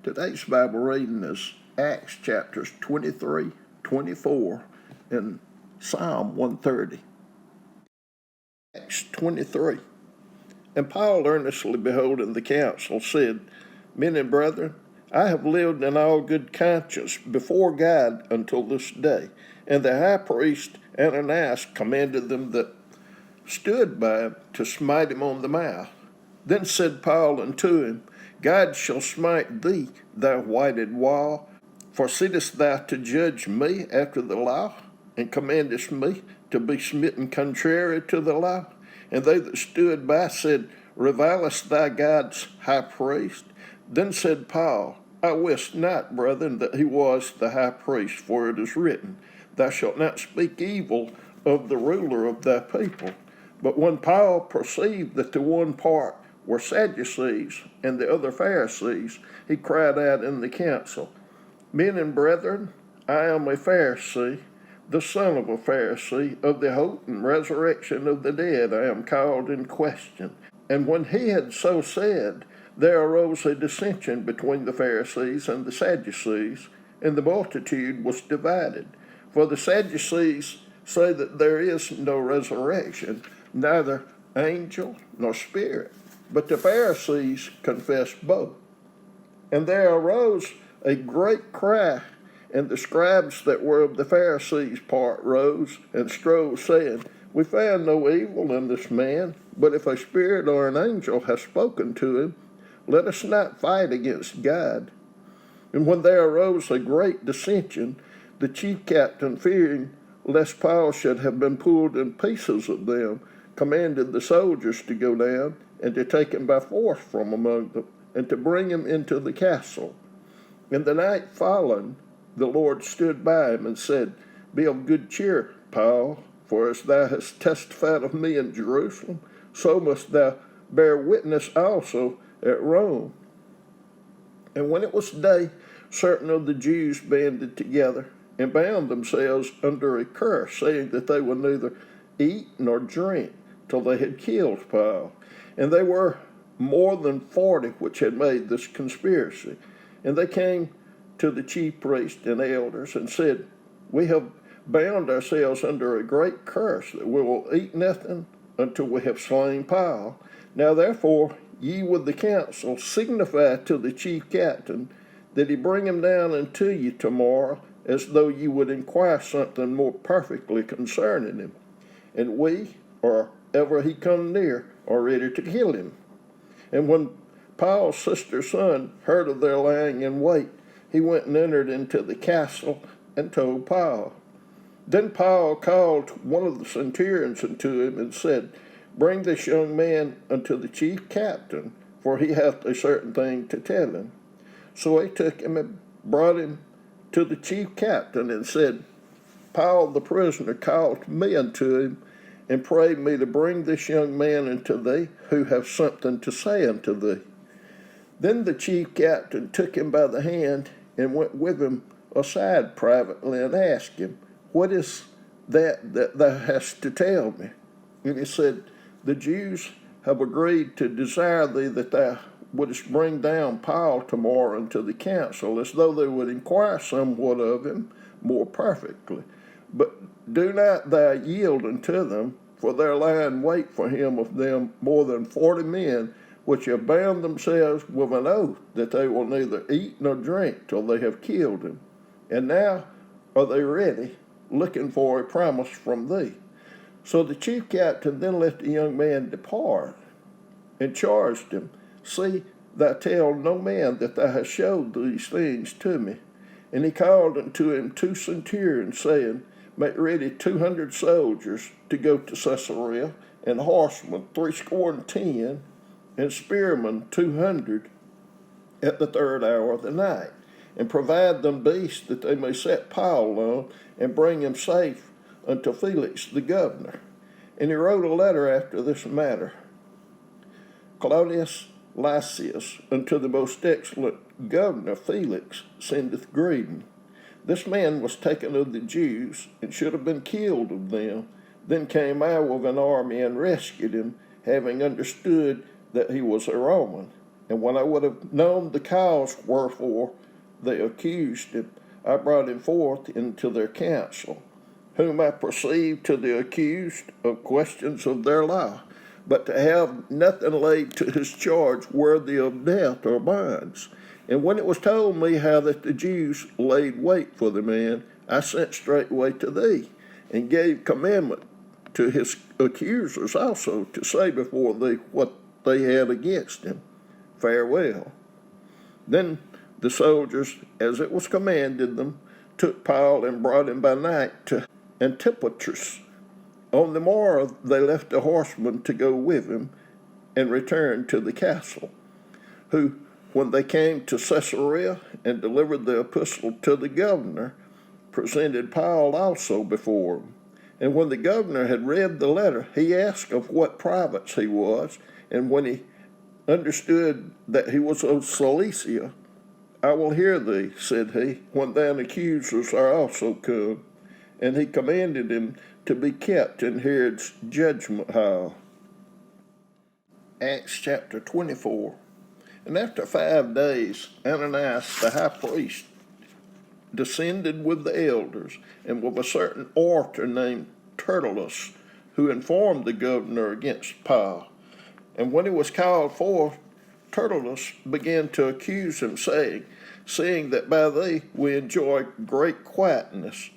Today's Bible reading is Acts chapters 23, 24, and Psalm 130. Acts 23. And Paul, earnestly beholding the council, said, Men and brethren, I have lived in all good conscience before God until this day. And the high priest Ananias commanded them that stood by him to smite him on the mouth. Then said Paul unto him, God shall smite thee, thou whited wall. For sittest thou to judge me after the law, and commandest me to be smitten contrary to the law? And they that stood by said, Revilest thou God's high priest? Then said Paul, I wist not, brethren, that he was the high priest, for it is written, Thou shalt not speak evil of the ruler of thy people. But when Paul perceived that the one part were Sadducees and the other Pharisees, he cried out in the council, Men and brethren, I am a Pharisee, the son of a Pharisee. Of the hope and resurrection of the dead I am called in question. And when he had so said, there arose a dissension between the Pharisees and the Sadducees, and the multitude was divided. For the Sadducees say that there is no resurrection, neither angel nor spirit. But the Pharisees confess both. And there arose a great cry, and the scribes that were of the Pharisees' part rose and strove, saying, We found no evil in this man, but if a spirit or an angel hath spoken to him, let us not fight against God. And when there arose a great dissension, the chief captain, fearing lest Paul should have been pulled in pieces of them, commanded the soldiers to go down and to take him by force from among them, and to bring him into the castle. And the night following, the Lord stood by him and said, Be of good cheer, Paul, for as thou hast testified of me in Jerusalem, so must thou bear witness also at Rome. And when it was day, certain of the Jews banded together and bound themselves under a curse, saying that they would neither eat nor drink till they had killed Paul. And they were more than 40 which had made this conspiracy. And they came to the chief priests and elders and said, We have bound ourselves under a great curse, that we will eat nothing until we have slain Paul. Now therefore ye with the council signify to the chief captain that he bring him down unto you tomorrow, as though you would inquire something more perfectly concerning him. And we, or ever he come near, are ready to kill him. And when Paul's sister's son heard of their lying in wait, he went and entered into the castle and told Paul. Then Paul called one of the centurions unto him and said, Bring this young man unto the chief captain, for he hath a certain thing to tell him. So he took him and brought him to the chief captain and said, Paul the prisoner called me unto him, and prayed me to bring this young man unto thee, who hath something to say unto thee. Then the chief captain took him by the hand, and went with him aside privately, and asked him, What is that thou hast to tell me? And he said, The Jews have agreed to desire thee that thou wouldest bring down Paul tomorrow unto the council, as though they would inquire somewhat of him more perfectly. But do not thou yield unto them, for there lie in wait for him of them more than 40 men, which have bound themselves with an oath that they will neither eat nor drink till they have killed him. And now are they ready, looking for a promise from thee. So the chief captain then let the young man depart, and charged him, See, thou tell no man that thou hast showed these things to me. And he called unto him 2 centurions, saying, Make ready 200 soldiers to go to Caesarea, and horsemen 70, and spearmen 200 at the 3rd hour of the night. And provide them beasts that they may set Paul on, and bring him safe unto Felix the governor. And he wrote a letter after this matter. Claudius Lysias, unto the most excellent governor Felix, sendeth greeting. This man was taken of the Jews, and should have been killed of them. Then came I with an army and rescued him, having understood that he was a Roman. And when I would have known the cause wherefore they accused him, I brought him forth into their council, whom I perceived to the accused of questions of their law, but to have nothing laid to his charge worthy of death or bonds. And when it was told me how that the Jews laid wait for the man, I sent straightway to thee, and gave commandment to his accusers also to say before thee what they had against him. Farewell. Then the soldiers, as it was commanded them, took Paul and brought him by night to Antipatris. On the morrow they left a horseman to go with him, and returned to the castle, who, when they came to Caesarea and delivered the epistle to the governor, presented Paul also before him. And when the governor had read the letter, he asked of what province he was, and when he understood that he was of Cilicia, I will hear thee, said he, when thine accusers are also come. And he commanded him to be kept in Herod's judgment hall. Acts chapter 24. And after 5 days, Ananias the high priest descended with the elders, and with a certain orator named Tertullus, who informed the governor against Paul. And when he was called forth, Tertullus began to accuse him, saying, seeing that by thee we enjoy great quietness,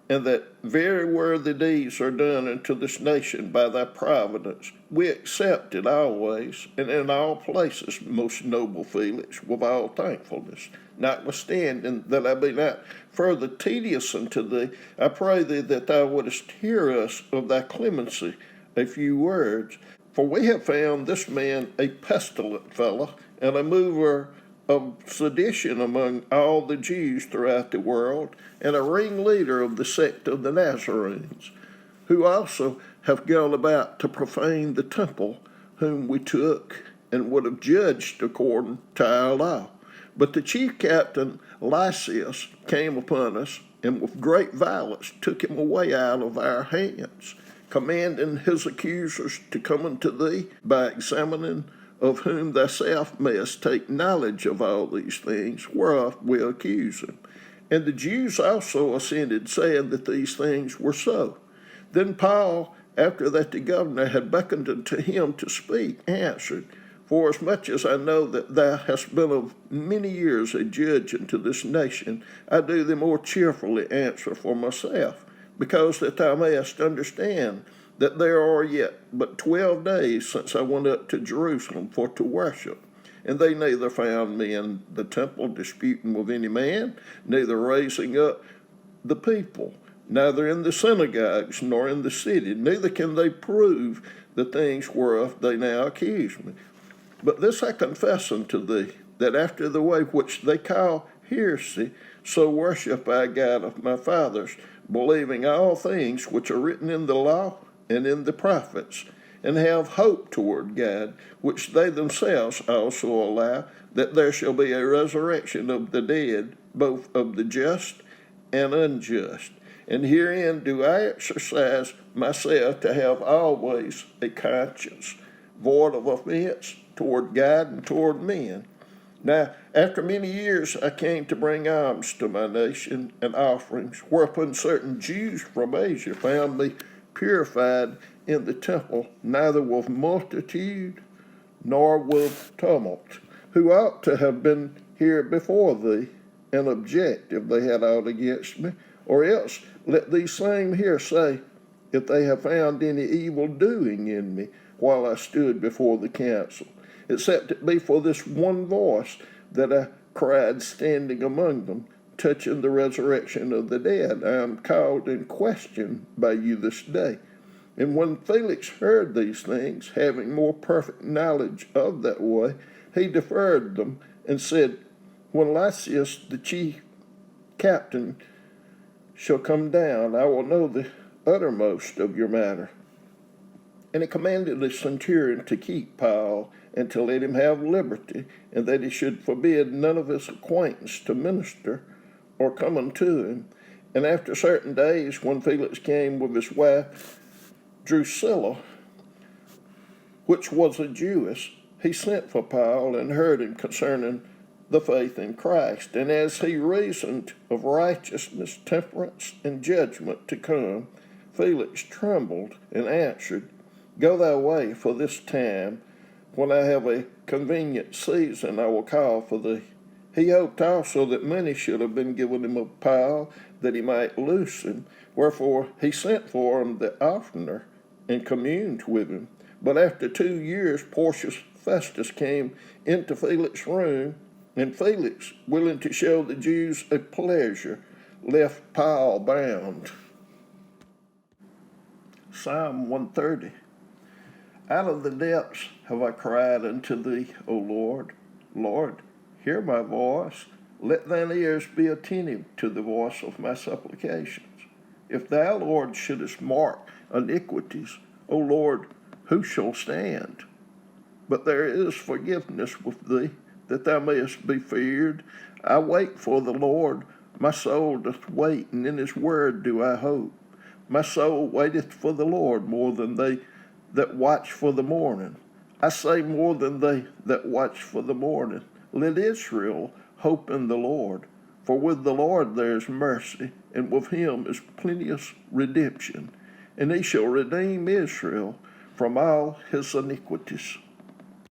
and that very worthy deeds are done unto this nation by thy providence, we accept it always, and in all places, most noble Felix, with all thankfulness. Notwithstanding that I be not further tedious unto thee, I pray thee that thou wouldest hear us of thy clemency a few words. For we have found this man a pestilent fellow, and a mover of sedition among all the Jews throughout the world, and a ringleader of the sect of the Nazarenes, who also have gone about to profane the temple, whom we took and would have judged according to our law. But the chief captain Lysias came upon us, and with great violence took him away out of our hands, commanding his accusers to come unto thee by examining, of whom thyself mayest take knowledge of all these things, whereof we accuse him. And the Jews also assented, saying that these things were so. Then Paul, after that the governor had beckoned unto him to speak, answered, Forasmuch as I know that thou hast been of many years a judge unto this nation, I do the more cheerfully answer for myself, because that thou mayest understand that there are yet but 12 days since I went up to Jerusalem for to worship. And they neither found me in the temple disputing with any man, neither raising up the people, neither in the synagogues nor in the city, neither can they prove the things whereof they now accuse me. But this I confess unto thee, that after the way which they call heresy, so worship I God of my fathers, believing all things which are written in the law and in the prophets, and have hope toward God, which they themselves also allow, that there shall be a resurrection of the dead, both of the just and unjust. And herein do I exercise myself to have always a conscience, void of offense toward God and toward men. Now, after many years, I came to bring alms to my nation and offerings, whereupon certain Jews from Asia found me purified in the temple, neither with multitude nor with tumult, who ought to have been here before thee, and object if they had aught against me, or else let these same here say, if they have found any evil doing in me while I stood before the council, except it be for this one voice that I cried standing among them, touching the resurrection of the dead. I am called in question by you this day. And when Felix heard these things, having more perfect knowledge of that way, he deferred them, and said, When Lysias the chief captain shall come down, I will know the uttermost of your matter. And he commanded the centurion to keep Paul, and to let him have liberty, and that he should forbid none of his acquaintance to minister or come unto him. And after certain days, when Felix came with his wife Drusilla, which was a Jewess, he sent for Paul and heard him concerning the faith in Christ. And as he reasoned of righteousness, temperance, and judgment to come, Felix trembled and answered, Go thy way, for this time, when I have a convenient season, I will call for thee. He hoped also that many should have been given him of Paul, that he might loose him. Wherefore he sent for him the oftener, and communed with him. But after 2 years, Porcius Festus came into Felix's room, and Felix, willing to show the Jews a pleasure, left Paul bound. Psalm 130. Out of the depths have I cried unto thee, O Lord. Lord, hear my voice. Let thine ears be attentive to the voice of my supplications. If thou, Lord, shouldest mark iniquities, O Lord, who shall stand? But there is forgiveness with thee, that thou mayest be feared. I wait for the Lord. My soul doth wait, and in his word do I hope. My soul waiteth for the Lord more than they that watch for the morning. I say more than they that watch for the morning. Let Israel hope in the Lord. For with the Lord there is mercy, and with him is plenteous redemption. And he shall redeem Israel from all his iniquities.